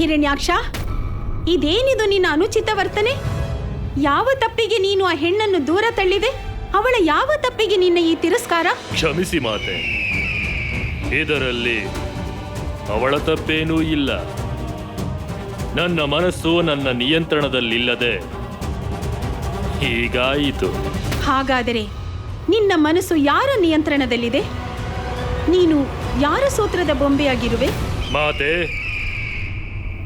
ಹಿರಣ್ಯಾಕ್ಷ, ಇದೇನಿದು ನಿನ್ನ ಅನುಚಿತ ವರ್ತನೆ? ಯಾವ ತಪ್ಪಿಗೆ ನೀನು ಆ ಹೆಣ್ಣನ್ನು ದೂರ ತಳ್ಳಿದೆ? ಅವಳ ಯಾವ ತಪ್ಪಿಗೆ ನಿನ್ನ ಈ ತಿರಸ್ಕಾರ? ಕ್ಷಮಿಸಿ ಮಾತೆ, ಇದರಲ್ಲಿ ಅವಳ ತಪ್ಪೇನೂ ಇಲ್ಲ. ನನ್ನ ಮನಸ್ಸು ನನ್ನ ನಿಯಂತ್ರಣದಲ್ಲಿಲ್ಲದೆ ಹೀಗಾಯಿತು. ಹಾಗಾದರೆ ನಿನ್ನ ಮನಸ್ಸು ಯಾರ ನಿಯಂತ್ರಣದಲ್ಲಿದೆ? ನೀನು ಯಾರ ಸೂತ್ರದ ಬೊಂಬೆಯಾಗಿರುವೆ? ಮಾತೆ,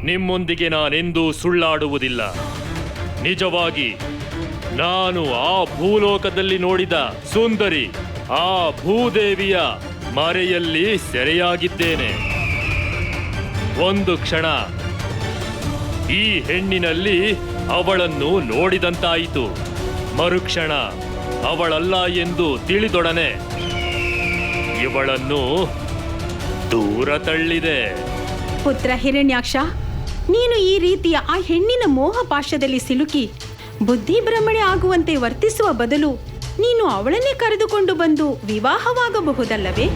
ನಿಮ್ಮೊಂದಿಗೆ ನಾನೆಂದೂ ಸುಳ್ಳಾಡುವುದಿಲ್ಲ. ನಿಜವಾಗಿ ನಾನು ಆ ಭೂಲೋಕದಲ್ಲಿ ನೋಡಿದ ಸುಂದರಿ, ಆ ಭೂದೇವಿಯ ಮರೆಯಲ್ಲಿ ಸೆರೆಯಾಗಿದ್ದೇನೆ. ಒಂದು ಕ್ಷಣ ಈ ಹೆಣ್ಣಿನಲ್ಲಿ ಅವಳನ್ನು ನೋಡಿದಂತಾಯಿತು. ಮರುಕ್ಷಣ ಅವಳಲ್ಲ ಎಂದು ತಿಳಿದೊಡನೆ ಇವಳನ್ನು ದೂರ ತಳ್ಳಿದೆ. ಪುತ್ರ ಹಿರಣ್ಯಾಕ್ಷ, ನೀನು ಈ ರೀತಿಯ ಆ ಹೆಣ್ಣಿನ ಮೋಹಪಾಶದಲ್ಲಿ ಸಿಲುಕಿ ಬುದ್ಧಿಭ್ರಮಣೆ ಆಗುವಂತೆ ವರ್ತಿಸುವ ಬದಲು ನೀನು ಅವಳನ್ನೇ ಕರೆದುಕೊಂಡು ಬಂದು ವಿವಾಹವಾಗಬಹುದಲ್ಲವೇ?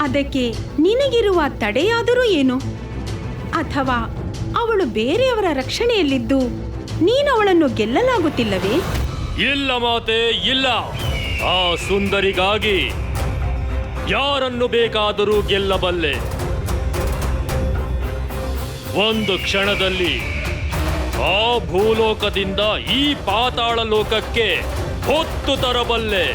ಅದಕ್ಕೆ ನಿನಗಿರುವ ತಡೆಯಾದರೂ ಏನು? ಅಥವಾ ಅವಳು ಬೇರೆಯವರ ರಕ್ಷಣೆಯಲ್ಲಿದ್ದು ನೀನು ಅವಳನ್ನು ಗೆಲ್ಲಲಾಗುತ್ತಿಲ್ಲವೇ? ಇಲ್ಲ ಮಾತೆ, ಇಲ್ಲ. ಆ ಸುಂದರಿಗಾಗಿ ಯಾರನ್ನು ಬೇಕಾದರೂ ಗೆಲ್ಲಬಲ್ಲೆ. ಒಂದು ಕ್ಷಣದಲ್ಲಿ ಆ ಭೂಲೋಕದಿಂದ ಈ ಪಾತಾಳ ಲೋಕಕ್ಕೆ ಹೊತ್ತು ತರಬಲ್ಲೆ.